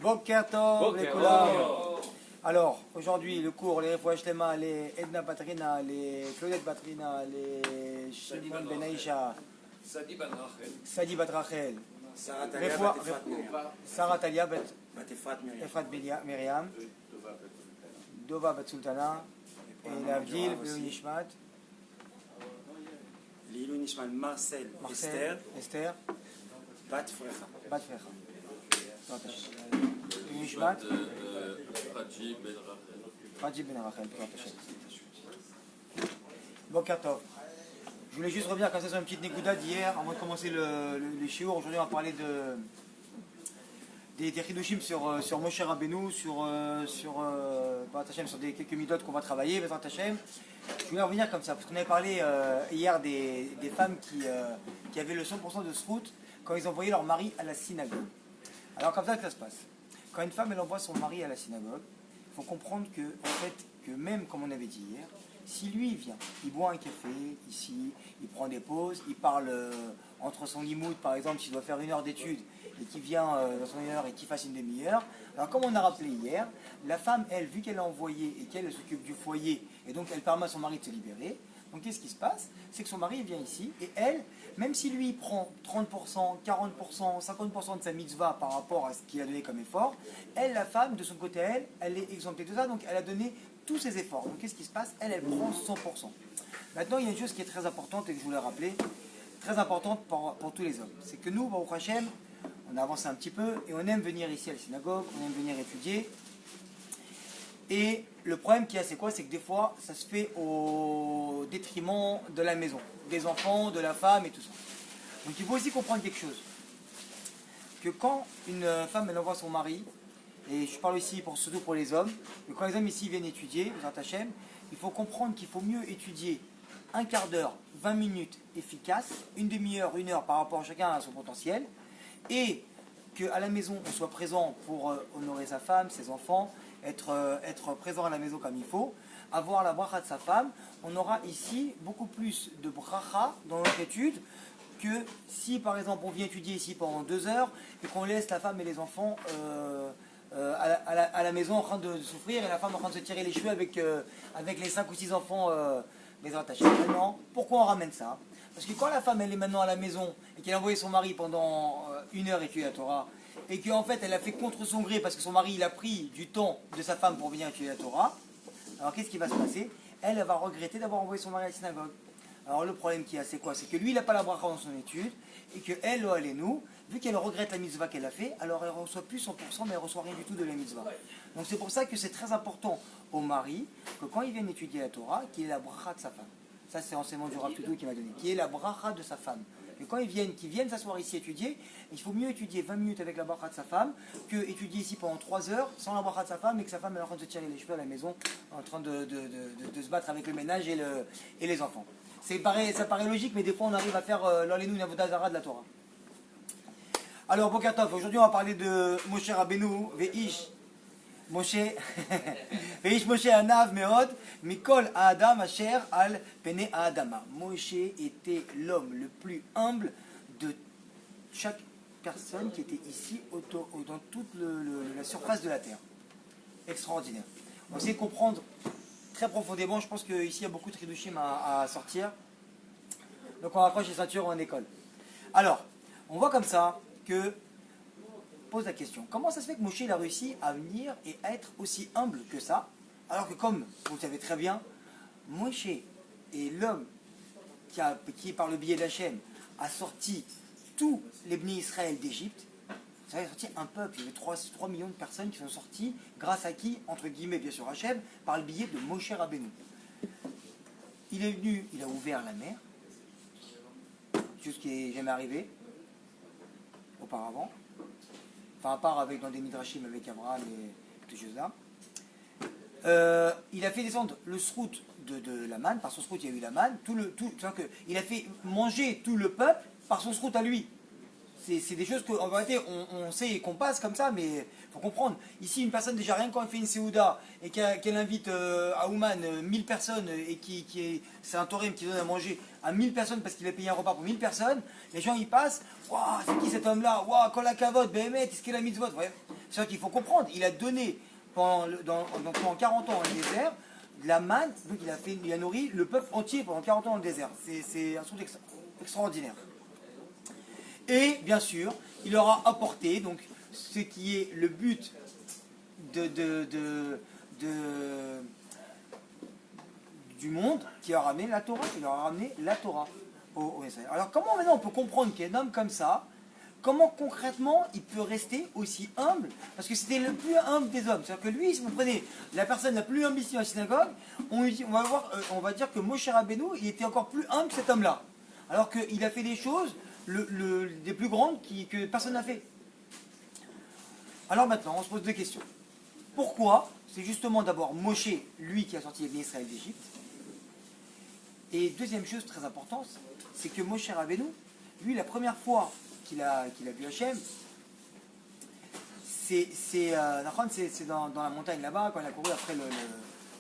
Boker Tov, les Koulam. Alors, aujourd'hui, le cours, les Refouach Lema, les Edna Batrina, les Claudette Batrina, les Shimon Ben Aisha, Sadi Bat Rachel, Sarah Talia Bat Efrat Miriam, Dova Bat Sultana, et Lavdil, Léo Nishmat, Lilou Nishmat, Marcel, Esther, Bat Frecha. Bat Frecha. Nishmat, Raji Ben Rachel. Boker Tov. Je voulais juste revenir comme ça sur une petite négouda d'hier avant de commencer le shiur. Aujourd'hui, on va parler des chidushim sur Moshe Rabbeinu, sur quelques midotes qu'on va travailler, Bezrat Hashem. Je voulais revenir comme ça, parce qu'on avait parlé hier des femmes qui avaient le 100% de srout quand ils envoyaient leur mari à la synagogue. Alors comme ça que ça se passe. Quand une femme elle envoie son mari à la synagogue, il faut comprendre que même comme on avait dit hier, si lui il vient, il boit un café ici, il prend des pauses, il parle entre son limoud par exemple, s'il doit faire 1 heure d'études et qu'il vient dans son 1 heure et qu'il fasse une demi-heure. Alors comme on a rappelé hier, la femme elle, vu qu'elle a envoyé et qu'elle s'occupe du foyer et donc elle permet à son mari de se libérer, donc qu'est-ce qui se passe? C'est que son mari vient ici et elle, même si lui il prend 30%, 40%, 50% de sa mitzvah par rapport à ce qu'il a donné comme effort, elle, la femme, de son côté elle est exemptée de ça, donc elle a donné tous ses efforts. Donc qu'est-ce qui se passe? Elle prend 100%. Maintenant il y a une chose qui est très importante et que je voulais rappeler, très importante pour tous les hommes. C'est que nous, Baruch Hashem, on a avancé un petit peu et on aime venir ici à la synagogue, on aime venir étudier. Et le problème qu'il y a, c'est quoi? C'est que des fois, ça se fait au détriment de la maison, des enfants, de la femme et tout ça. Donc il faut aussi comprendre quelque chose. Que quand une femme, elle envoie son mari, et je parle ici surtout pour les hommes, que quand les hommes ici viennent étudier, Bezrat Hashem, il faut comprendre qu'il faut mieux étudier 1/4 d'heure, 20 minutes efficaces, une demi-heure, 1 heure par rapport à chacun à son potentiel, et qu'à la maison, on soit présent pour honorer sa femme, ses enfants, être présent à la maison comme il faut, avoir la bracha de sa femme. On aura ici beaucoup plus de bracha dans notre étude que si par exemple on vient étudier ici pendant 2 heures et qu'on laisse la femme et les enfants à la maison en train de souffrir et la femme en train de se tirer les cheveux avec les 5 ou 6 enfants les attachés. Maintenant, pourquoi on ramène ça? Parce que quand la femme elle est maintenant à la maison et qu'elle a envoyé son mari pendant 1 heure étudier la Torah, et qu'en fait elle a fait contre son gré parce que son mari il a pris du temps de sa femme pour venir étudier la Torah, alors qu'est-ce qui va se passer? Elle va regretter d'avoir envoyé son mari à la synagogue. Alors le problème qu'il y a, c'est quoi? C'est que lui il n'a pas la bracha dans son étude, et que elle et nous, vu qu'elle regrette la mitzvah qu'elle a fait, alors elle ne reçoit plus 100%, mais elle ne reçoit rien du tout de la mitzvah. Donc c'est pour ça que c'est très important au mari, que quand il vient étudier la Torah, qu'il ait la bracha de sa femme. Ça c'est l'enseignement du Rav Toudou qui m'a donné, qui est la bracha de sa femme. Et quand qu'ils viennent s'asseoir ici étudier, il faut mieux étudier 20 minutes avec la bracha de sa femme que étudier ici pendant 3 heures sans la bracha de sa femme et que sa femme est en train de se tirer les cheveux à la maison, en train de se battre avec le ménage et les enfants. Ça paraît logique, mais des fois on arrive à faire l'Olenu Navoda Zara de la Torah. Alors, Boker Tov, aujourd'hui on va parler de Moshe Rabbeinu, Veish Moshe, Veish Moshe Anav Meod, Mikol Adam Asher Al Pene Adama. Moshe était l'homme le plus humble de chaque personne qui était ici dans toute la surface de la terre. Extraordinaire. On essaie de comprendre très profondément, je pense qu'ici il y a beaucoup de chidushim à sortir. Donc on raccroche les ceintures en école. Alors, on voit comme ça que pose la question, comment ça se fait que Moshe il a réussi à venir et à être aussi humble que ça, alors que comme vous le savez très bien, Moshe est l'homme qui par le biais d'Hachem a sorti tous les Bnei Israël d'Égypte. Ça a sorti un peuple, il y avait 3 millions de personnes qui sont sorties, grâce à qui, entre guillemets bien sûr Hachem, par le biais de Moshe Rabbeinu. Il est venu, il a ouvert la mer, chose qui n'est jamais arrivé auparavant, enfin à part dans des midrashim avec Abraham et toutes ces choses-là. Il a fait descendre le srout de la manne, par son srout il y a eu la manne, il a fait manger tout le peuple par son srout à lui. C'est des choses qu'en vérité on sait qu'on passe comme ça, mais il faut comprendre. Ici, une personne, déjà rien quand elle fait une Seouda et qu'elle invite à Ouman 1000 personnes et c'est un Torem qui donne à manger à 1000 personnes parce qu'il a payé un repas pour 1000 personnes, les gens ils passent, waouh, c'est qui cet homme-là? Waouh, Kol Hakavod, Behemet, est-ce qu'il a mitzvot? Ouais. C'est-à-dire qu'il faut comprendre, il a donné pendant 40 ans dans le désert de la manne, donc il a nourri le peuple entier pendant 40 ans dans le désert. C'est un truc extraordinaire. Et bien sûr, il leur a apporté donc, ce qui est le but du monde, qui leur a ramené la Torah. Il leur a ramené la Torah au Israël. Alors comment maintenant on peut comprendre qu'un homme comme ça, comment concrètement il peut rester aussi humble? Parce que c'était le plus humble des hommes. C'est-à-dire que lui, si vous prenez la personne la plus humble ici dans la synagogue, on va dire que Moshe Rabbeinu, il était encore plus humble que cet homme-là. Alors qu'il a fait des choses des plus grandes que personne n'a fait. Alors maintenant, on se pose deux questions. Pourquoi? C'est justement d'abord Moshe, lui, qui a sorti les Israël d'Égypte. Et deuxième chose très importante, c'est que Moshe Rabbeinu, lui, la première fois qu'il a vu Hachem, c'est dans la montagne là-bas, quand il a couru après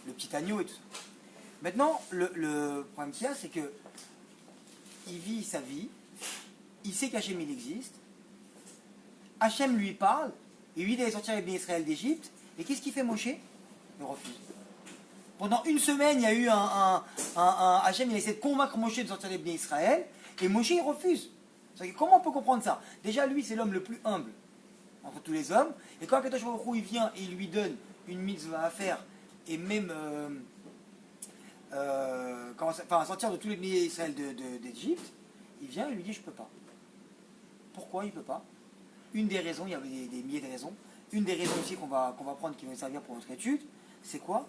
le petit agneau et tout ça. Maintenant, le problème qu'il y a, c'est que il vit sa vie, il sait qu'Hachem il existe, Hachem lui parle, et lui d'aller sortir les Israël d'Égypte, et qu'est-ce qu'il fait Moshe? Il refuse. Pendant une semaine, il y a eu Hachem, il a essayé de convaincre Moshe de sortir les Israël, et Moshe il refuse. Comment on peut comprendre ça? Déjà, lui, c'est l'homme le plus humble entre tous les hommes, et quand Akadosh Baruch Hu, il vient et il lui donne une mitzvah à faire, et même sortir de tous les Israël d'Égypte, il vient et lui dit je peux pas. Pourquoi il peut pas? Une des raisons, il y avait des milliers de raisons, une des raisons aussi qu'on va prendre qui vont servir pour notre étude, c'est quoi?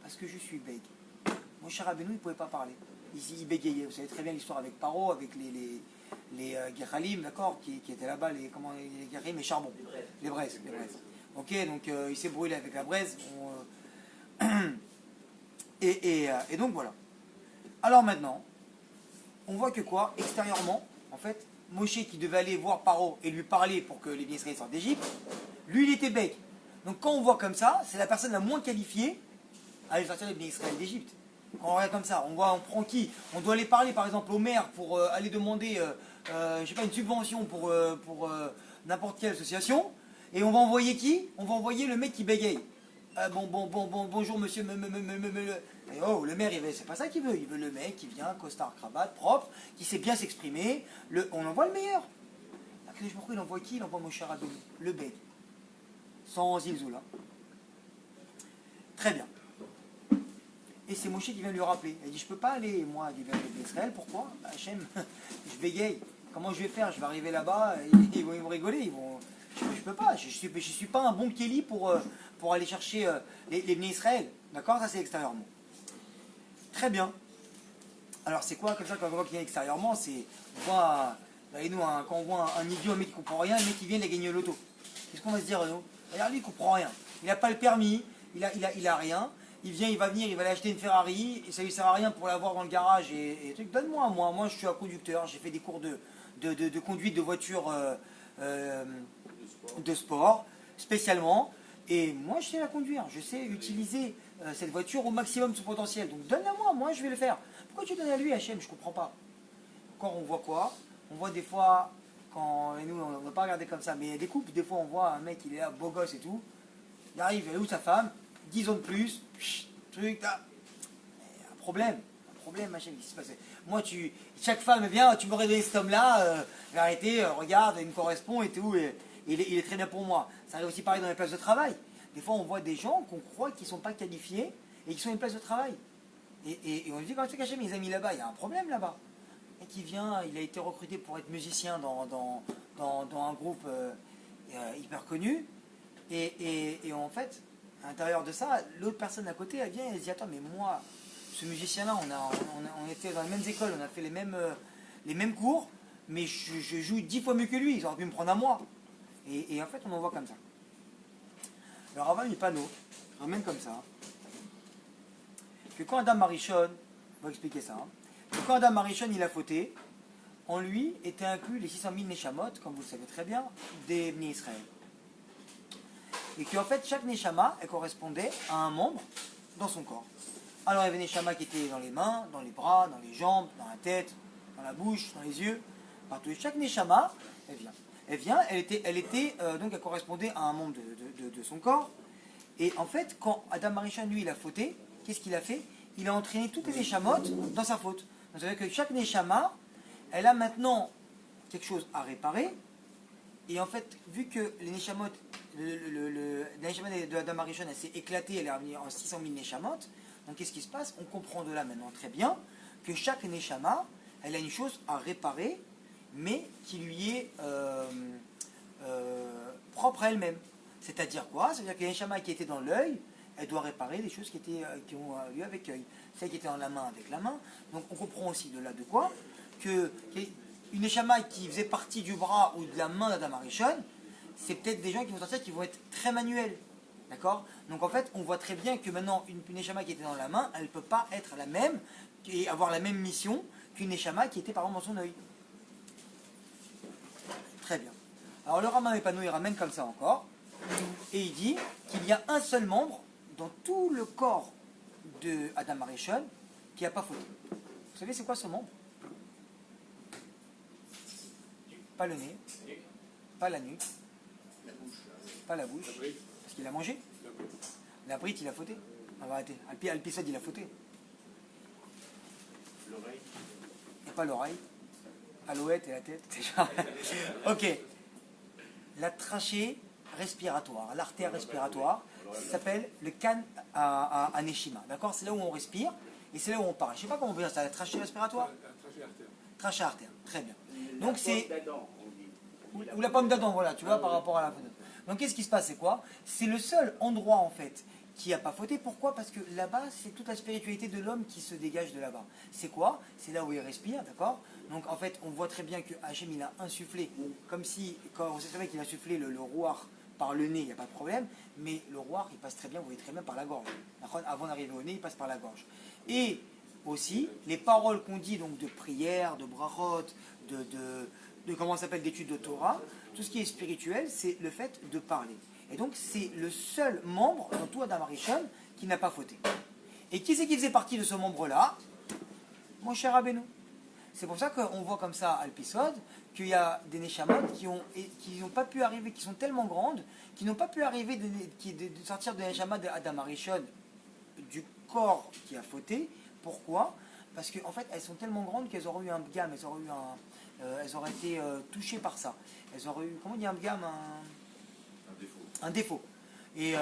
Parce que je suis bègue. Moshe Rabbeinu, il ne pouvait pas parler. Il bégayait. Vous savez très bien l'histoire avec Paro, avec les Guéralim, d'accord, qui étaient là-bas, les Guéralim, les charbons. Les braises. Ok, donc il s'est brûlé avec la braise. Et donc voilà. Alors maintenant, on voit que quoi? Extérieurement, en fait, Moshe qui devait aller voir Paro et lui parler pour que les Israéliens sortent d'Égypte, lui il était bègue. Donc quand on voit comme ça, c'est la personne la moins qualifiée à aller sortir les Israéliens d'Égypte. Quand on regarde comme ça, on prend qui? On doit aller parler par exemple au maire pour aller demander je sais pas, une subvention pour n'importe quelle association. Et on va envoyer qui? On va envoyer le mec qui bégaye. Bonjour monsieur, Et oh, le maire, c'est pas ça qu'il veut. Il veut le mec qui vient, costard, cravate, propre, qui sait bien s'exprimer. On envoie le meilleur. Il envoie qui? Il envoie Moshe Rabbeinu, le bègue. Sans zilzoul. Très bien. Et c'est Moshe qui vient lui rappeler. Il dit je peux pas aller, moi, vers Israël. Pourquoi? Hachem, je bégaye. Comment je vais faire? Je vais arriver là-bas, ils vont rigoler. Je peux pas. Je suis pas un bon Kéli pour aller chercher les Israël. D'accord? Ça, c'est extérieurement. Très bien. Alors, c'est quoi comme ça quand on voit qu'il vient extérieurement? C'est, quand on voit un idiot, un mec qui comprend rien, un mec qui vient, il a gagné au loto. Qu'est-ce qu'on va se dire, nous? Regarde, lui, il comprend rien. Il n'a pas le permis, il a rien. Il va venir, il va aller acheter une Ferrari, et ça lui sert à rien pour l'avoir dans le garage et truc. Donne-moi, moi je suis un conducteur, j'ai fait des cours de conduite de voiture de sport, spécialement, et moi je sais la conduire, je sais utiliser cette voiture au maximum de son potentiel. Donc donne-la moi je vais le faire. Pourquoi tu donnes à lui, Hachem? Je comprends pas. Encore on voit quoi? On voit des fois, et nous on ne va pas regarder comme ça, mais il y a des couples, des fois on voit un mec, il est là, beau gosse et tout, il arrive, il est où sa femme? 10 ans de plus, truc, là. Un problème, machin, qu'est-ce qui se passe? Moi, chaque femme vient, tu m'aurais donné cet homme-là, arrêtez, regarde, il me correspond et tout, et il est très bien pour moi. Ça arrive aussi pareil dans les places de travail. Des fois, on voit des gens qu'on croit qu'ils ne sont pas qualifiés et qui sont à une place de travail. Et on dit, quand tu caché mes amis là-bas, il y a un problème là-bas. Et qui vient, il a été recruté pour être musicien dans un groupe hyper connu, et en fait, à l'intérieur de ça, l'autre personne à côté, elle vient et elle se dit, attends, mais moi, ce musicien-là, on était dans les mêmes écoles, on a fait les mêmes cours, mais je joue 10 fois mieux que lui, ils auraient pu me prendre à moi. Et en fait, on en voit comme ça. Le Rava Mipano ramène comme ça, que quand Adam Arishon, on va expliquer ça, que quand Adam Arishon il a fauté, en lui étaient inclus les 600 000 Neshamot, comme vous le savez très bien, des Bnei Israël. Et qu'en fait, chaque Neshama, elle correspondait à un membre dans son corps. Alors il y avait Neshama qui était dans les mains, dans les bras, dans les jambes, dans la tête, dans la bouche, dans les yeux, partout. Chaque Neshama, elle vient. elle vient, donc elle correspondait à un membre de son corps. Et en fait, quand Adam Arishon, lui, il a fauté, qu'est-ce qu'il a fait? Il a entraîné toutes les Neshamot dans sa faute. Donc, ça veut dire que chaque Neshama, elle a maintenant quelque chose à réparer. Et en fait, vu que les Neshamot, le Neshama de Adam Arishon, elle s'est éclatée, elle est revenue en 600 000 Neshamot. Donc qu'est-ce qui se passe? On comprend de là maintenant très bien que chaque Neshama, elle a une chose à réparer, mais qui lui est propre à elle-même. C'est-à-dire quoi? C'est-à-dire que la Neshama qui était dans l'œil, elle doit réparer les choses qui ont lieu avec l'œil. Celle qui était dans la main avec la main. Donc on comprend aussi de là de quoi que une Neshama qui faisait partie du bras ou de la main d'Adam Arishon, c'est peut-être des gens qui vont sortir qui vont être très manuels. D'accord? Donc en fait, on voit très bien que maintenant, une Neshama qui était dans la main, elle ne peut pas être la même et avoir la même mission qu'une Neshama qui était par exemple dans son œil. Très bien. Alors le Rama Mepano, il ramène comme ça encore, et il dit qu'il y a un seul membre dans tout le corps de Adam Arishon qui n'a pas fauté. Vous savez c'est quoi ce membre? Pas le nez, pas la nuque, pas la bouche, parce qu'il a mangé. La brite, il a fauté. On va arrêter. Alpisod, il a fauté. L'oreille. Et pas l'oreille. Alouette et la tête, déjà. Ok. La trachée respiratoire, l'artère respiratoire, ça s'appelle le can à Neshima. D'accord? C'est là où on respire et c'est là où on parle. Je ne sais pas comment on peut dire ça, la trachée respiratoire? Trachée artère. Trachée artère, très bien. Donc c'est. d'Adam, on dit. Ou la pomme d'Adam, voilà, tu vois, par rapport à la photo. Donc qu'est-ce qui se passe? C'est quoi? C'est le seul endroit en fait qui n'a pas fauté. Pourquoi? Parce que là-bas, c'est toute la spiritualité de l'homme qui se dégage de là-bas. C'est quoi? C'est là où il respire, d'accord? Donc en fait, on voit très bien que Hachem, il a insufflé, comme si, quand on sait très bien qu'il a insufflé le roi par le nez, il n'y a pas de problème, mais le roi, il passe très bien, vous voyez très bien, par la gorge. Avant d'arriver au nez, il passe par la gorge. Et aussi, les paroles qu'on dit, donc de prière, de brachot, de comment ça s'appelle, d'études de Torah, tout ce qui est spirituel, c'est le fait de parler. Et donc, c'est le seul membre dans tout Adam Arishon qui n'a pas fauté. Et qui c'est qui faisait partie de ce membre-là? Mon cher Rabbeinu. C'est pour ça qu'on voit comme ça à Alpisod qu'il y a des Neshamot qui n'ont pas pu arriver, qui sont tellement grandes, qui n'ont pas pu arriver de sortir de Neshama d'Adam Arishon, du corps qui a fauté. Pourquoi? Parce qu'en fait, elles sont tellement grandes qu'elles auraient eu un gamme, elles auraient été touchées par ça. Elles auraient eu, comment on dit un gamme? Un défaut. Et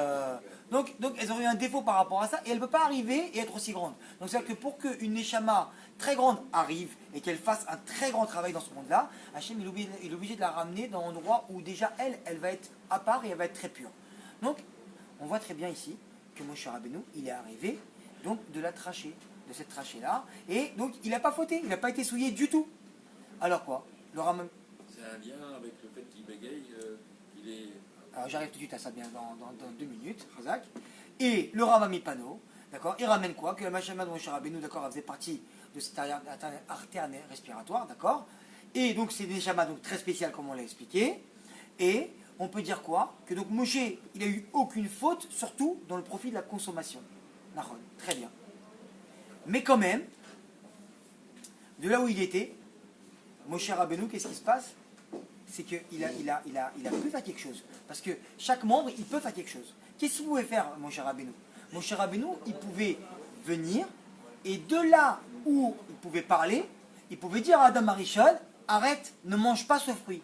donc elles auraient eu un défaut par rapport à ça, et elles ne peuvent pas arriver et être aussi grandes. Donc c'est-à-dire que pour qu'une Neshama très grande arrive et qu'elle fasse un très grand travail dans ce monde-là, Hachem il est obligé de la ramener dans un endroit où déjà elle va être à part et elle va être très pure. Donc on voit très bien ici que Moshe Rabbeinu, il est arrivé donc de la trachée, de cette trachée-là, et donc il n'a pas fauté, il n'a pas été souillé du tout. Alors quoi? Le Rambam. C'est un lien avec le fait qu'il bégaye, qu'il est... Alors j'arrive tout de suite à ça bien dans 2 minutes, Razak. Et le Rambam Mipano, d'accord, il ramène quoi? Que la Mashama de Moshe Rabbeinu, d'accord, elle faisait partie de cette artère respiratoire, d'accord. Et donc c'est des Neshama donc très spécial comme on l'a expliqué. Et on peut dire quoi? Que donc Moshe, il a eu aucune faute, surtout dans le profit de la consommation. Nahon, très bien. Mais quand même, de là où il était, Moshe Rabbeinu, qu'est-ce qui se passe? C'est qu'il a pu faire quelque chose. Parce que chaque membre, il peut faire quelque chose. Qu'est-ce qu'il pouvait faire, Moshe Rabbeinu? Moshe Rabbeinu, il pouvait venir, et de là où il pouvait parler, il pouvait dire à Adam Arishon, arrête, ne mange pas ce fruit.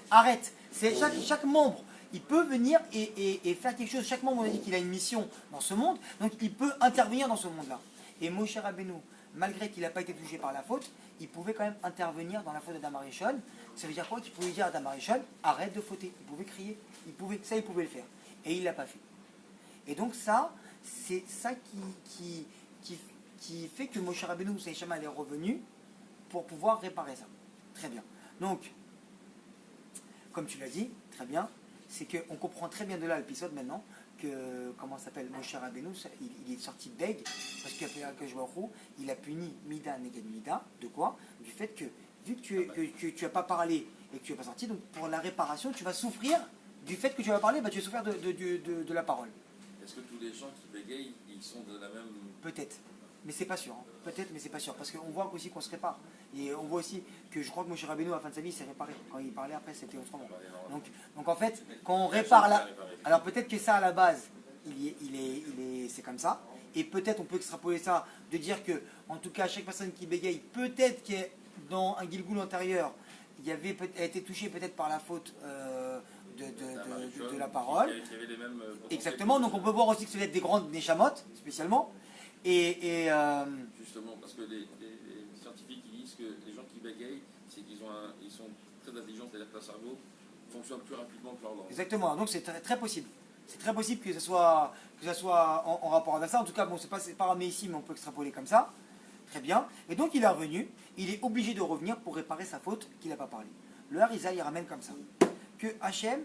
Arrête. C'est chaque membre, il peut venir et faire quelque chose. Chaque membre, on a dit qu'il a une mission dans ce monde, donc il peut intervenir dans ce monde-là. Et Moshe Rabbeinu, malgré qu'il n'a pas été touché par la faute, il pouvait quand même intervenir dans la faute d'Adam Arishon. Ça veut dire quoi? Qu'il pouvait dire à Adam Arishon, arrête de fauter. Il pouvait crier, il pouvait le faire. Et il ne l'a pas fait. Et donc ça, c'est ça qui fait que Moshe Rabbeinu, sa Neshama, elle est revenue pour pouvoir réparer ça. Très bien. Donc, comme tu l'as dit, très bien, c'est qu'on comprend très bien de là l'épisode maintenant, que, comment ça s'appelle, Moshe Rabbeinu, il est sorti bègue, parce qu'il a puni Mida Neged Mida, de quoi? Du fait que, vu que tu n'as pas parlé et que tu n'es pas sorti, donc pour la réparation, tu vas souffrir du fait que tu vas parler, bah, tu vas souffrir de la parole. Est-ce que tous les gens qui bégayent, ils sont de la même... Peut-être, mais c'est pas sûr. Hein. Peut-être, mais c'est pas sûr, parce qu'on voit aussi qu'on se répare. Et on voit aussi que je crois que Moshe Rabbeinu, à la fin de sa vie, s'est réparé. Quand il parlait après, c'était autrement. Donc en fait, quand on répare là, alors peut-être que ça à la base, c'est comme ça. Et peut-être on peut extrapoler ça, de dire que, en tout cas, chaque personne qui bégaye, peut-être que dans un Gilgoul antérieur, a été touché peut-être par la faute de la parole. Qui avait les mêmes Exactement, donc on peut voir aussi que ce sont des grandes Neshamot, spécialement. Justement, parce que les scientifiques ils disent que les gens qui bégayent, c'est qu'ils ils sont très intelligents, c'est-à-dire que leur cerveau fonctionne plus rapidement que leur langue. Exactement, donc c'est très possible. C'est très possible que ça soit en rapport avec ça. En tout cas, bon, c'est pas ramé ici, mais on peut extrapoler comme ça. Très bien. Et donc il est revenu, il est obligé de revenir pour réparer sa faute qu'il n'a pas parlé. Le Harizal, il ramène comme ça. Que Hachem,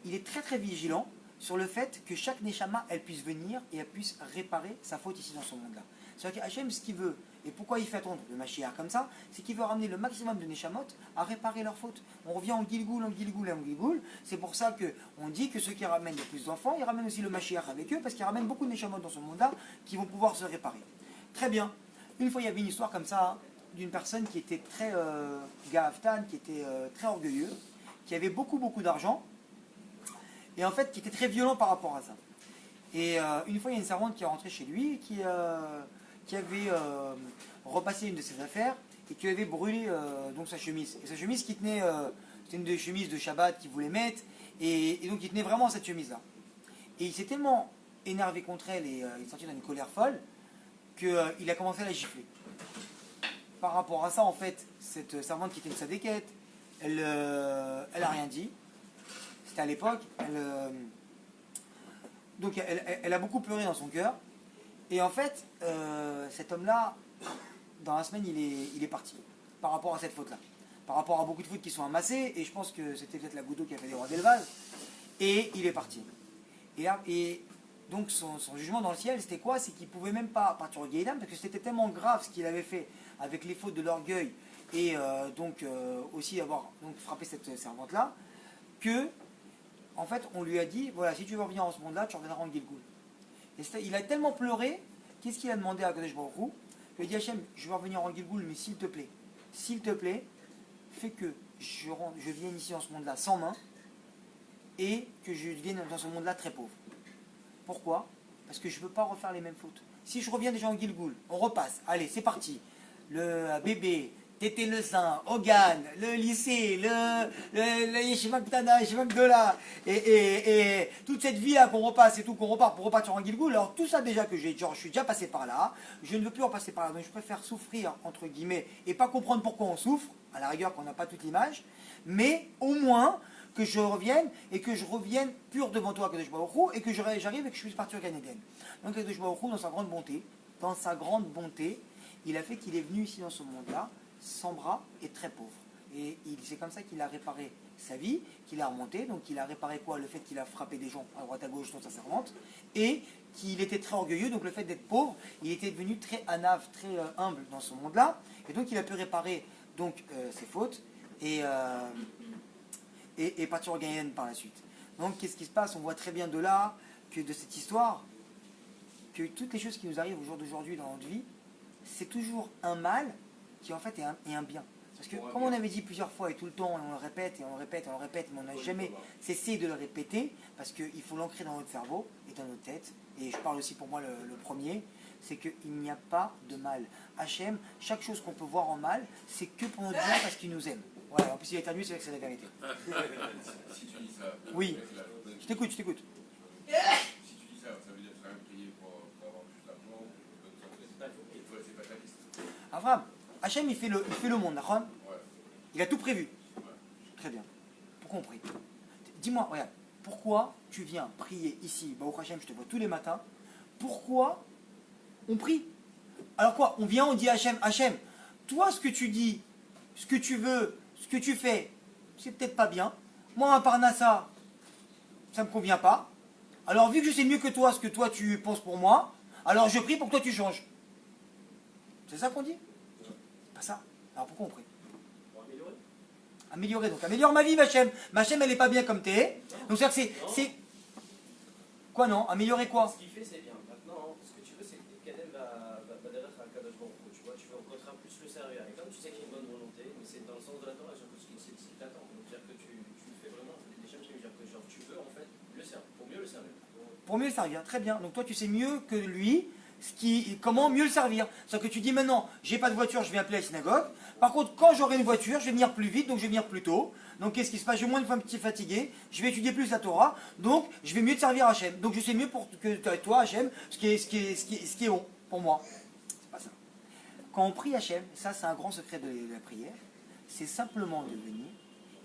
il est très très vigilant sur le fait que chaque Neshama, elle puisse venir et elle puisse réparer sa faute ici dans ce monde-là. C'est-à-dire qu'Hachem, ce qu'il veut, et pourquoi il fait attendre le Mashiach comme ça, c'est qu'il veut ramener le maximum de Neshamot à réparer leurs fautes. On revient en Gilgoul, en Gilgoul et en Gilgoul. C'est pour ça qu'on dit que ceux qui ramènent le plus d'enfants, ils ramènent aussi le Mashiach avec eux, parce qu'ils ramènent beaucoup de Neshamot dans ce monde-là qui vont pouvoir se réparer. Très bien. Une fois, il y avait une histoire comme ça, d'une personne qui était très Gahavtan, qui était très orgueilleux, qui avait beaucoup d'argent, et en fait qui était très violent par rapport à ça. Et une fois il y a une servante qui est rentrée chez lui, qui avait repassé une de ses affaires, et qui avait brûlé donc sa chemise. Et sa chemise qui tenait, c'était une des chemises de Shabbat qu'il voulait mettre, et donc il tenait vraiment cette chemise-là. Et il s'est tellement énervé contre elle, et il est sorti dans une colère folle, qu'il a commencé à la gifler. Par rapport à ça, en fait, cette servante qui était une sadéquette, elle a rien dit. C'était à l'époque. Donc elle a beaucoup pleuré dans son cœur. Et en fait, cet homme-là, dans la semaine, il est parti. Par rapport à cette faute-là. Par rapport à beaucoup de fautes qui sont amassées. Et je pense que c'était peut-être la goutte d'eau qui a fait des rois d'élevage. Et il est parti. Et donc son jugement dans le ciel, c'était quoi? C'est qu'il ne pouvait même pas partir au Guéhidam, parce que c'était tellement grave ce qu'il avait fait avec les fautes de l'orgueil et aussi avoir frappé cette servante-là, que en fait on lui a dit, voilà, si tu veux revenir en ce monde-là, tu reviendras en Gilgoul. Et il a tellement pleuré, qu'est-ce qu'il a demandé à Kadosh Baruch Hu? Il a dit, Hachem, je vais revenir en Gilgoul, mais s'il te plaît, fais que je vienne ici dans ce monde-là sans main, et que je vienne dans ce monde-là très pauvre. Pourquoi? Parce que je ne veux pas refaire les mêmes fautes. Si je reviens déjà en Gilgoul, on repasse, allez, c'est parti. Le bébé, Tété le sein, Hogan, le lycée, le Yeshiva Ktana, Yeshiva Gdola, et toute cette vie-là qu'on repasse et tout, qu'on repart pour repartir en Gilgoul, alors tout ça déjà que je suis déjà passé par là, je ne veux plus en passer par là, donc je préfère souffrir, entre guillemets, et pas comprendre pourquoi on souffre, à la rigueur qu'on n'a pas toute l'image, mais au moins que je revienne et que je revienne pur devant toi, Kadosh Baruch Hu, et que j'arrive et que je puisse partir au Gan Eden. Donc Kadosh Baruch Hu, dans sa grande bonté, il a fait qu'il est venu ici dans ce monde-là, sans bras et très pauvre. Et c'est comme ça qu'il a réparé sa vie, qu'il a remonté. Donc il a réparé quoi? Le fait qu'il a frappé des gens à droite à gauche dans sa servante, et qu'il était très orgueilleux. Donc le fait d'être pauvre, il était devenu très anave, très humble dans ce monde-là. Et donc il a pu réparer donc ses fautes et partir au Gan Eden par la suite. Donc qu'est-ce qui se passe? On voit très bien de là, que de cette histoire, que toutes les choses qui nous arrivent au jour d'aujourd'hui dans notre vie, c'est toujours un mal qui en fait est un bien. Parce que comme on avait dit plusieurs fois et tout le temps, on le répète et on le répète et on le répète, mais on n'a jamais cessé de le répéter, parce qu'il faut l'ancrer dans notre cerveau et dans notre tête. Et je parle aussi pour moi le premier, c'est qu'il n'y a pas de mal. Hachem, chaque chose qu'on peut voir en mal, c'est que pour notre bien parce qu'il nous aime. Voilà, en plus il a éternué, c'est vrai que c'est la vérité. Si tu dis ça, Oui, je t'écoute. Si tu dis ça, ça veut dire que tu as prier pour avoir plus d'argent, c'est fataliste. Abraham, Hachem il fait le monde, d'accord? Ouais. Il a tout prévu. Ouais. Très bien. Pourquoi on prie? Dis-moi, regarde, pourquoi tu viens prier ici, Baruch Hachem, je te vois tous les matins, pourquoi on prie? Alors quoi? On vient, on dit Hachem, toi ce que tu dis, ce que tu veux, ce que tu fais, c'est peut-être pas bien. Moi, à Parnassa, ça me convient pas. Alors vu que je sais mieux que toi ce que toi tu penses pour moi, alors je prie pour que toi tu changes. C'est ça qu'on dit? C'est pas ça. Alors pourquoi on prie? Pour améliorer. Améliorer, donc améliore ma vie, Machem. Machem, elle est pas bien comme t'es. Donc c'est... Quoi non? Améliorer quoi? Ce qu'il fait, c'est bien. Maintenant, ce que tu veux, c'est que Kadem va derrière un Kadosh Baruch Hu. Tu toi tu veux au contraire plus le servir. Et comme tu sais qu'il y a une bonne volonté, mais c'est dans le sens de la Torah, c'est ce qu'il t'attend. Donc c'est-à-dire que tu fais vraiment des choses qui veut dire que genre, tu veux en fait le servir, pour mieux le servir. Pour mieux le servir, très bien. Donc toi tu sais mieux que lui comment mieux le servir. C'est-à-dire que tu dis maintenant, j'ai pas de voiture, je vais appeler à la synagogue. Par contre, quand j'aurai une voiture, je vais venir plus vite, donc je vais venir plus tôt. Donc qu'est-ce qui se passe? Je vais moins de fois un petit fatigué, je vais étudier plus la Torah, donc je vais mieux te servir Hachem. Donc je sais mieux pour que toi Hachem, ce qui est bon pour moi. C'est pas ça. Quand on prie Hachem, ça c'est un grand secret de la prière, c'est simplement de venir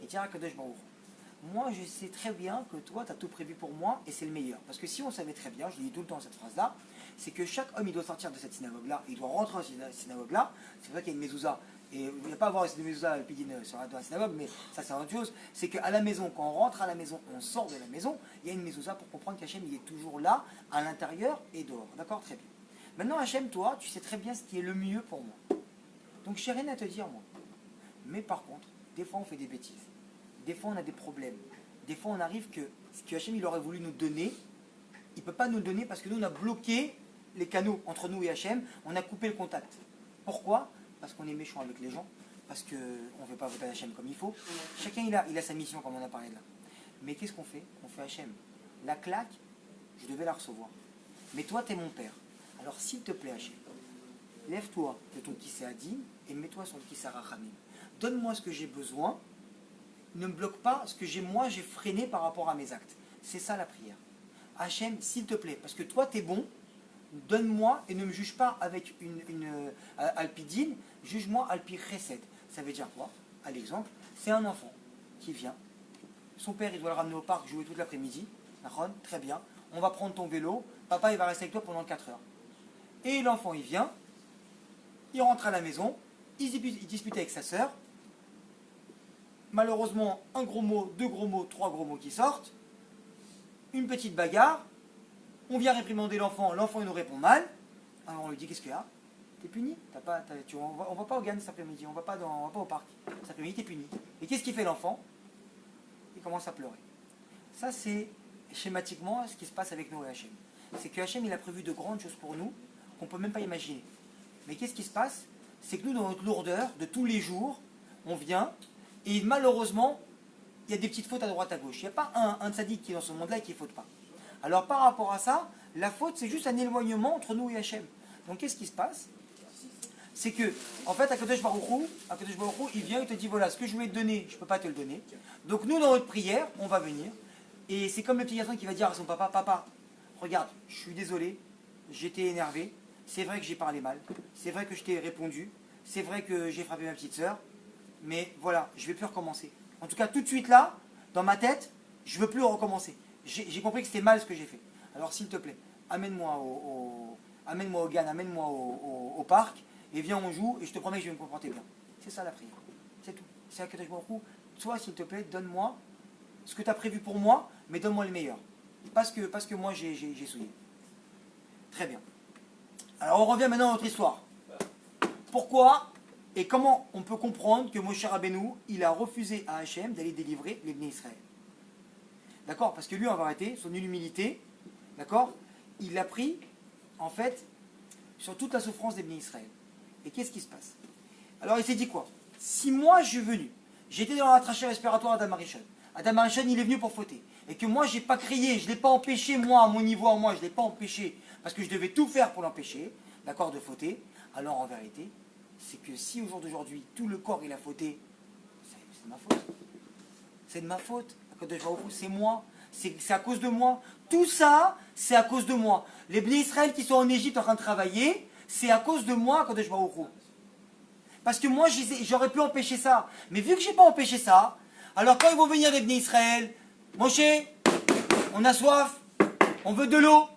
et dire à Kadosh Baruch Hu, moi je sais très bien que toi tu as tout prévu pour moi et c'est le meilleur. Parce que si on savait très bien, je dis tout le temps cette phrase-là, c'est que chaque homme il doit sortir de cette synagogue-là, il doit rentrer dans cette synagogue-là, c'est vrai qu'il y a une mezouza, et il n'y a pas à voir une mezouza à Pidine dans la synagogue, mais ça c'est autre chose, c'est qu'à la maison, quand on rentre à la maison, on sort de la maison, il y a une mezouza pour comprendre qu'Hachem il est toujours là, à l'intérieur et dehors, d'accord? Très bien. Maintenant Hachem, toi, tu sais très bien ce qui est le mieux pour moi. Donc j'ai rien à te dire moi. Mais par contre, des fois on fait des bêtises, des fois on a des problèmes, des fois on arrive que ce que Hachem il aurait voulu nous donner, il ne peut pas nous le donner parce que nous on a bloqué les canaux entre nous et Hachem, on a coupé le contact. Pourquoi? Parce qu'on est méchant avec les gens, parce qu'on ne veut pas voter Hachem comme il faut. Chacun il a sa mission comme on a parlé là. Mais qu'est-ce qu'on fait? On fait Hachem. La claque, je devais la recevoir. Mais toi tu es mon père. Alors s'il te plaît Hachem, lève-toi de ton kissé Adim et mets-toi sur le kissé Rachamim. Donne-moi ce que j'ai besoin, ne me bloque pas ce que j'ai freiné par rapport à mes actes. C'est ça la prière. Hachem, s'il te plaît, parce que toi tu es bon, donne-moi et ne me juge pas avec une alpidine, juge-moi alpi chesed. Ça veut dire quoi? À l'exemple, c'est un enfant qui vient, son père il doit le ramener au parc jouer toute l'après-midi, très bien, on va prendre ton vélo, papa il va rester avec toi pendant 4 heures. Et l'enfant il vient, il rentre à la maison, il dispute avec sa sœur, malheureusement un gros mot, 2 gros mots, 3 gros mots qui sortent, une petite bagarre, on vient réprimander l'enfant, l'enfant il nous répond mal, alors on lui dit qu'est-ce qu'il y a? T'es puni, on va pas au GAN cet après-midi, on va pas au parc, cet après-midi t'es puni. Et qu'est-ce qu'il fait l'enfant? Il commence à pleurer. Ça c'est schématiquement ce qui se passe avec nous et Hachem. C'est que Hachem il a prévu de grandes choses pour nous qu'on ne peut même pas imaginer. Mais qu'est-ce qui se passe? C'est que nous dans notre lourdeur de tous les jours, on vient et malheureusement il y a des petites fautes à droite à gauche. Il n'y a pas un tzaddik qui est dans ce monde-là et qui ne faute pas. Alors par rapport à ça, la faute c'est juste un éloignement entre nous et Hachem. Donc qu'est-ce qui se passe? C'est que, en fait, Akadosh Baruch Hu, il vient et te dit voilà, ce que je voulais te donner, je ne peux pas te le donner. Donc nous, dans notre prière, on va venir. Et c'est comme le petit garçon qui va dire à son papa, papa, regarde, je suis désolé, j'étais énervé, c'est vrai que j'ai parlé mal, c'est vrai que je t'ai répondu, c'est vrai que j'ai frappé ma petite sœur, mais voilà, je ne vais plus recommencer. En tout cas, tout de suite là, dans ma tête, je ne veux plus recommencer. J'ai compris que c'était mal ce que j'ai fait. Alors s'il te plaît, amène-moi au GAN, amène-moi au parc, et viens on joue, et je te promets que je vais me comporter bien. C'est ça la prière. C'est tout. C'est à Kadosh Baruch Hu. Toi, s'il te plaît, donne-moi ce que tu as prévu pour moi, mais donne-moi le meilleur. Parce que moi, j'ai souillé. Très bien. Alors, on revient maintenant à notre histoire. Pourquoi et comment on peut comprendre que Moshe Rabbeinu, il a refusé à Hachem d'aller délivrer les Bnei Israël? D'accord? Parce que lui, en vérité, son humilité, d'accord, il l'a pris, en fait, sur toute la souffrance des Bnei Israël. Et qu'est-ce qui se passe? Alors, il s'est dit quoi? Si moi, je suis venu, j'étais dans la trachée respiratoire Adam Arishon. Adam Arishon, il est venu pour fauter. Et que moi, je n'ai pas crié, je ne l'ai pas empêché, moi, à mon niveau, à moi, je ne l'ai pas empêché, parce que je devais tout faire pour l'empêcher, d'accord, de fauter. Alors, en vérité, c'est que si au jour d'aujourd'hui, tout le corps, il a fauté, c'est de ma faute. C'est de ma faute. C'est moi. C'est à cause de moi. Tout ça, c'est à cause de moi. Les Bnei Israël qui sont en Égypte en train de travailler, c'est à cause de moi, Kadosh Baruch Hu. Parce que moi, j'aurais pu empêcher ça. Mais vu que je n'ai pas empêché ça, alors quand ils vont venir les Bnei Israël, Moshe, on a soif, on veut de l'eau.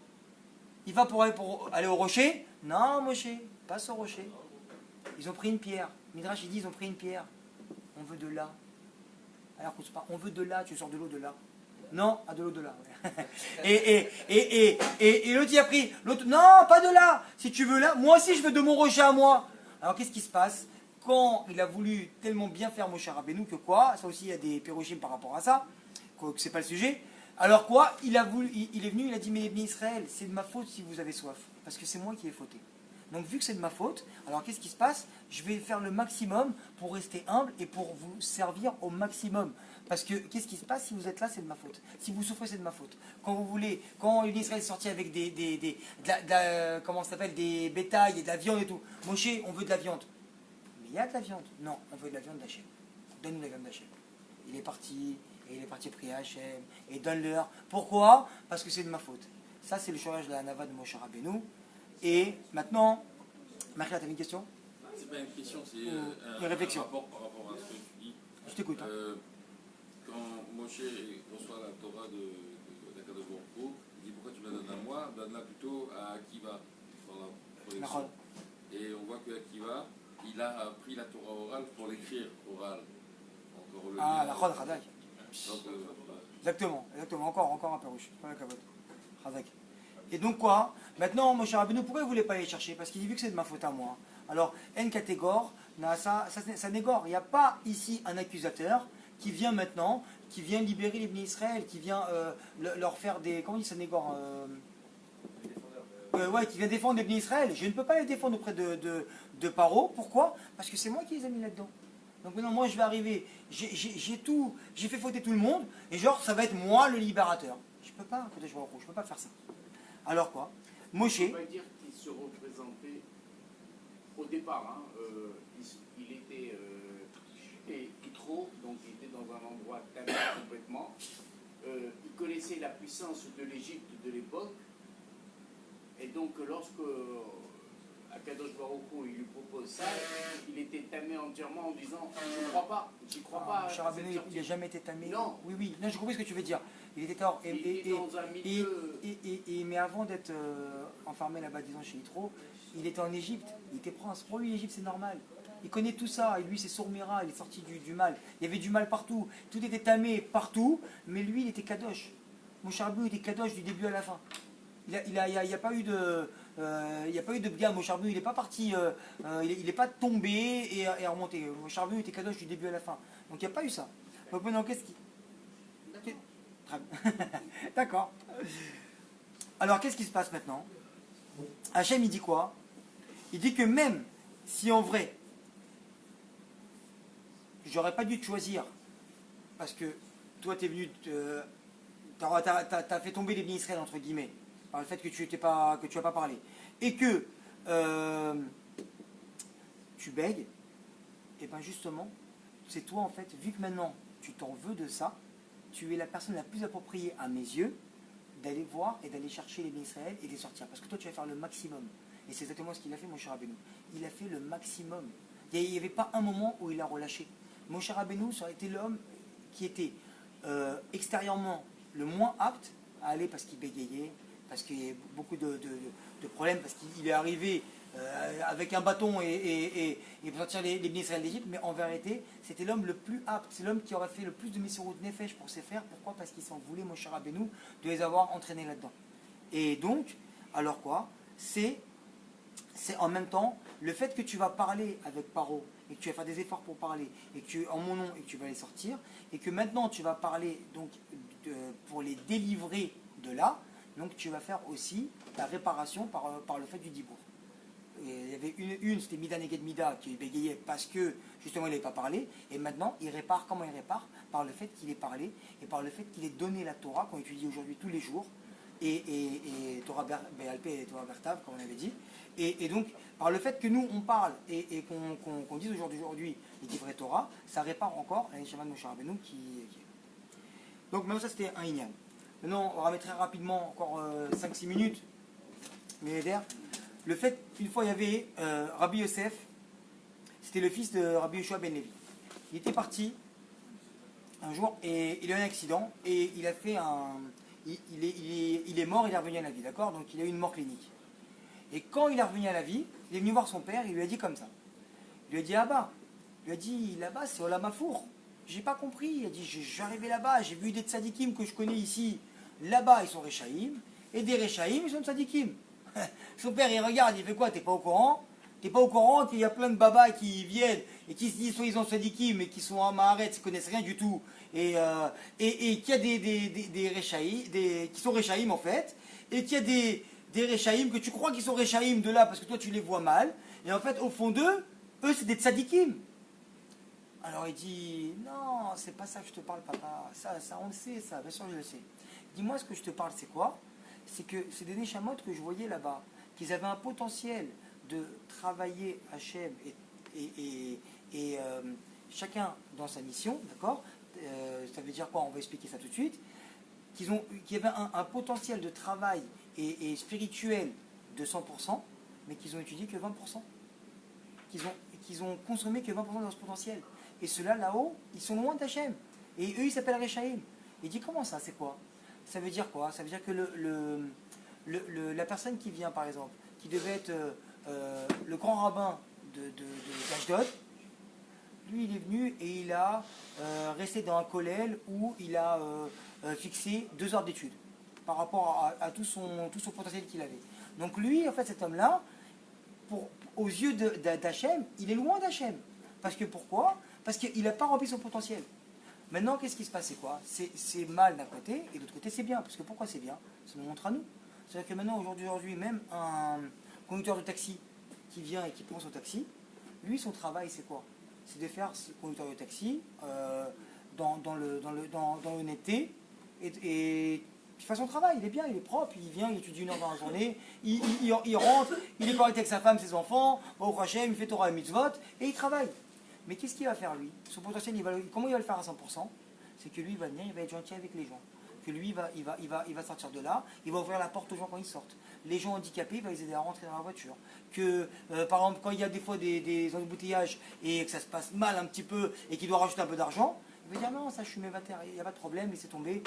Il va pour aller au rocher. Non, Moshe, passe au rocher. Ils ont pris une pierre. Midrash, il dit, ils ont pris une pierre. On veut de là. Alors, on veut de là, tu sors de l'eau de là. Non, de l'eau de là. Ouais. Et l'autre, il a pris. L'autre, non, pas de là. Si tu veux là, moi aussi, je veux de mon rocher à moi. Alors, qu'est-ce qui se passe? Quand il a voulu tellement bien faire Moshe Rabbeinu que quoi? Ça aussi, il y a des pérochim par rapport à ça. Que c'est pas le sujet. Alors quoi? Il est venu, il a dit, mais Israël, c'est de ma faute si vous avez soif. Parce que c'est moi qui ai fauté. Donc vu que c'est de ma faute, alors qu'est-ce qui se passe? Je vais faire le maximum pour rester humble et pour vous servir au maximum. Parce que qu'est-ce qui se passe si vous êtes là, c'est de ma faute. Si vous souffrez, c'est de ma faute. Quand vous voulez, quand l'Israël est sorti avec comment ça s'appelle, des bétails et de la viande et tout. Moshe, on veut de la viande. Mais il y a de la viande. Non, on veut de la viande d'Hachem. Donne-nous la viande d'Hachem. Il est parti, et il est parti prier à Hachem, et donne-leur. Pourquoi? Parce que c'est de ma faute. Ça, c'est le chorage de la Nava de Moshe Rabbeinu. Et maintenant, Maria, tu as une question? C'est pas une question, c'est une réflexion. Un rapport par rapport à ce que tu dis. Je t'écoute. Quand Moshe reçoit la Torah d'Akadosh Baruch Hu, il dit pourquoi tu me la donnes à moi? Donne-la plutôt à Akiva pour la protection. Et on voit que Akiva, il a pris la Torah orale pour l'écrire orale. Encore le la Chod Chadak. Exactement, encore un peu rouge. Pas la cavote. Chadak. Et donc quoi? Maintenant, Moshe Rabbeinu, pourquoi il ne voulait pas aller chercher? Parce qu'il dit vu que c'est de ma faute à moi. Alors, en catégore, ça négore. Il n'y a pas ici un accusateur qui vient maintenant, qui vient libérer les Bnei Israël, qui vient leur faire des... Comment on dit ça négore ouais, qui vient défendre les Bnei Israël. Je ne peux pas les défendre auprès de Paro. Pourquoi? Parce que c'est moi qui les ai mis là-dedans. Donc maintenant, moi, je vais arriver, j'ai fait fauter tout le monde, et genre, ça va être moi le libérateur. Je peux pas, je peux pas faire ça. Alors quoi? Moshe... On va dire qu'il se représentait au départ, il était trop, donc il était dans un endroit tamé complètement. Il connaissait la puissance de l'Égypte de l'époque, et donc lorsque Akadosh Baruch Hu il lui propose ça, il était tamé entièrement en disant je ne crois pas, j'y crois pas. Il n'a jamais été tamé. Non. Oui, non, je comprends ce que tu veux dire. Il était tort. Il était dans un milieu... mais avant d'être enfermé là-bas, disons chez Yitro, il était en Égypte, il était prince. Pour lui, l'Égypte, c'est normal. Il connaît tout ça, et lui, c'est Sourmira, il est sorti du mal. Il y avait du mal partout, tout était tamé partout, mais lui, il était Kadosh. Moshe Rabbeinu était Kadosh du début à la fin. Il n'y a pas eu de... il n'y a pas eu de bga. Moshe Rabbeinu, il n'est pas parti, il n'est pas tombé et remonté. Moshe Rabbeinu était Kadosh du début à la fin. Donc il n'y a pas eu ça. Donc maintenant, qu'est-ce qui... D'accord. Alors qu'est-ce qui se passe maintenant? Hachem il dit quoi? Il dit que même si en vrai j'aurais pas dû te choisir parce que toi t'es venu t'as fait tomber les Bnei Israël entre guillemets par le fait que tu n'as pas parlé et que tu bègues, et bien justement c'est toi en fait, vu que maintenant tu t'en veux de ça, tu es la personne la plus appropriée à mes yeux d'aller voir et d'aller chercher les Bnei Israël et de les sortir. Parce que toi, tu vas faire le maximum. Et c'est exactement ce qu'il a fait, Moshe Rabbeinu. Il a fait le maximum. Il n'y avait pas un moment où il a relâché. Moshe Rabbeinu, ça aurait été l'homme qui était extérieurement le moins apte à aller parce qu'il bégayait, parce qu'il y a beaucoup de problèmes, parce qu'il est arrivé avec un bâton et pour sortir les Bnei Israël d'Égypte, mais en vérité, c'était l'homme le plus apte, c'est l'homme qui aurait fait le plus de Messirut Nefesh pour ses frères. Pourquoi? Parce qu'il s'en voulait, Moshe Rabbeinu, de les avoir entraînés là-dedans. Et donc, alors quoi? C'est en même temps, le fait que tu vas parler avec Paro, et que tu vas faire des efforts pour parler, et que tu, en mon nom, et que tu vas les sortir, et que maintenant tu vas parler donc, pour les délivrer de là, donc tu vas faire aussi la réparation par le fait du dibour. Et il y avait une c'était Mida Neged Mida qui bégayait parce que justement il n'avait pas parlé, et maintenant il répare. Comment il répare? Par le fait qu'il ait parlé et par le fait qu'il ait donné la Torah qu'on étudie aujourd'hui tous les jours, et Torah Béalpé et Torah Bertav comme on avait dit, et donc par le fait que nous on parle et qu'on dise aujourd'hui les livrets Torah, ça répare encore la Neshama de Moshe Rabbeinu qui... Donc maintenant ça c'était un Inyan. Maintenant on va mettre très rapidement encore 5-6 minutes, mais le fait qu'une fois il y avait Rabbi Yosef, c'était le fils de Rabbi Yoshua ben Levi. Il était parti un jour et il a eu un accident et il a fait il est mort, il est revenu à la vie, d'accord? Donc il a eu une mort clinique. Et quand il est revenu à la vie, il est venu voir son père, il lui a dit comme ça. Il lui a dit là-bas. Il lui a dit là-bas c'est Olam Hafour. J'ai pas compris. Il a dit je suis arrivé là-bas, j'ai vu des tzadikim que je connais ici. Là-bas ils sont Réchaïm et des Réchaïm ils sont tzadikim. Son père il regarde, il fait quoi? T'es pas au courant? T'es pas au courant qu'il y a plein de babas qui viennent et qui se disent soit ils ont tzadikim mais qui sont à Maharet, qui connaissent rien du tout et qu'il y a des Réchaïm, qui sont Réchaïm en fait, et qu'il y a des Réchaïm que tu crois qu'ils sont Réchaïm de là parce que toi tu les vois mal. Et en fait, au fond d'eux, eux c'est des tzadikim. Alors il dit, non, c'est pas ça que je te parle, papa. Ça, on le sait, ça, bien sûr je le sais. Dis-moi ce que je te parle, c'est quoi? C'est que c'est des Neshamot que je voyais là-bas, qu'ils avaient un potentiel de travailler Hachem et chacun dans sa mission, d'accord? Ça veut dire quoi? On va expliquer ça tout de suite. Qu'il y avait un potentiel de travail et spirituel de 100%, mais qu'ils ont étudié que 20%. Qu'ils ont consommé que 20% de leur potentiel. Et ceux-là, là-haut, ils sont loin d'Hachem. Et eux, ils s'appellent Réchaïm. Il dit, comment ça? C'est quoi? Ça veut dire quoi? Ça veut dire que la personne qui vient, par exemple, qui devait être le grand rabbin d'Ashdod, lui, il est venu et il a resté dans un kollel où il a fixé 2 heures d'études par rapport à tout son potentiel qu'il avait. Donc lui, en fait, cet homme-là, aux yeux d'Hachem, il est loin d'Hachem. Parce que pourquoi? Parce qu'il n'a pas rempli son potentiel. Maintenant, qu'est-ce qui se passe? C'est quoi? C'est mal d'un côté, et de l'autre côté, c'est bien. Parce que pourquoi c'est bien? Ça nous montre à nous. C'est-à-dire que maintenant, aujourd'hui, même un conducteur de taxi qui vient et qui prend son taxi, lui, son travail, c'est quoi? C'est de faire ce conducteur de taxi dans l'honnêteté et il fait son travail, il est bien, il est propre, il vient, il étudie 1 heure dans la journée, il rentre, il est correct avec sa femme, ses enfants, va au Hachem, il fait Torah et Mitzvot, et il travaille. Mais qu'est-ce qu'il va faire lui? Son potentiel, comment il va le faire à 100%? C'est que lui, il va venir, il va être gentil avec les gens. Que lui, il va sortir de là, il va ouvrir la porte aux gens quand ils sortent. Les gens handicapés, il va les aider à rentrer dans la voiture. Que, par exemple, quand il y a des fois des embouteillages et que ça se passe mal un petit peu et qu'il doit rajouter un peu d'argent, il va dire non, ça je suis mévateur, il n'y a pas de problème, laissez tomber.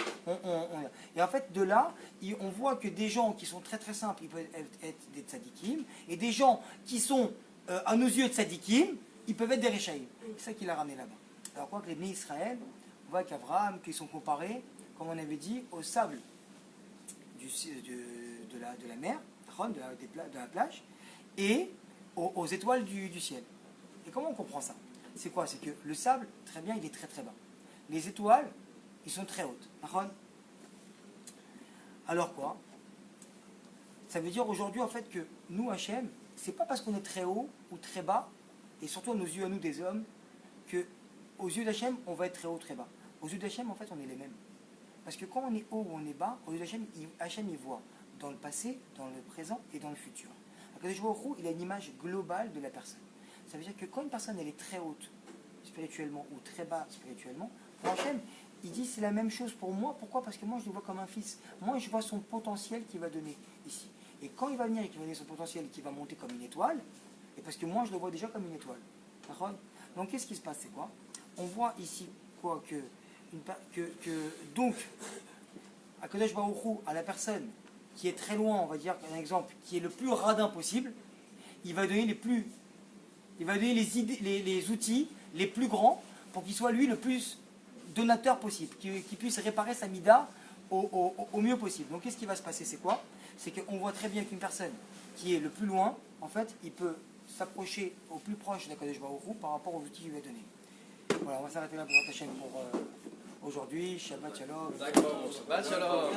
Et en fait, de là, on voit que des gens qui sont très très simples, ils peuvent être des tzadikim, et des gens qui sont, à nos yeux, tzadikim, ils peuvent être des Réchaïm. C'est ça qu'il a ramené là-bas. Alors quoi que les Bnei Israël, on voit qu'Abraham, qu'ils sont comparés, comme on avait dit, au sable de la mer, de la plage, et aux étoiles du ciel. Et comment on comprend ça? C'est quoi? C'est que le sable, très bien, il est très très bas. Les étoiles, ils sont très hautes. Alors quoi? Ça veut dire aujourd'hui en fait que nous, Hachem, c'est pas parce qu'on est très haut ou très bas, et surtout à nos yeux, à nous des hommes, que aux yeux d'Hachem, on va être très haut ou très bas. Aux yeux d'Hachem, en fait, on est les mêmes. Parce que quand on est haut ou on est bas, aux yeux d'Hachem, Hachem, il voit dans le passé, dans le présent et dans le futur. Akadosh Baruch Hu, il a une image globale de la personne. Ça veut dire que quand une personne elle est très haute spirituellement ou très bas spirituellement, pour Hachem, il dit c'est la même chose pour moi. Pourquoi? Parce que moi je le vois comme un fils. Moi je vois son potentiel qu'il va donner ici. Et quand il va venir et qu'il va donner son potentiel qui va monter comme une étoile, et parce que moi je le vois déjà comme une étoile. Donc qu'est-ce qui se passe? C'est quoi? On voit ici quoi donc Akadosh Baruch Hu, à la personne qui est très loin, on va dire un exemple, qui est le plus radin possible, il va donner les outils les plus grands pour qu'il soit lui le plus donateur possible, qu'il puisse réparer sa mida au mieux possible. Donc qu'est-ce qui va se passer? C'est quoi? C'est qu'on voit très bien qu'une personne qui est le plus loin, en fait, il peut s'approcher au plus proche d'Akadosh Baruch Hu par rapport aux outils qu'il lui a donnés. Voilà, on va s'arrêter là pour notre chaîne pour aujourd'hui. Shabbat Shalom. D'accord, Shabbat Shalom.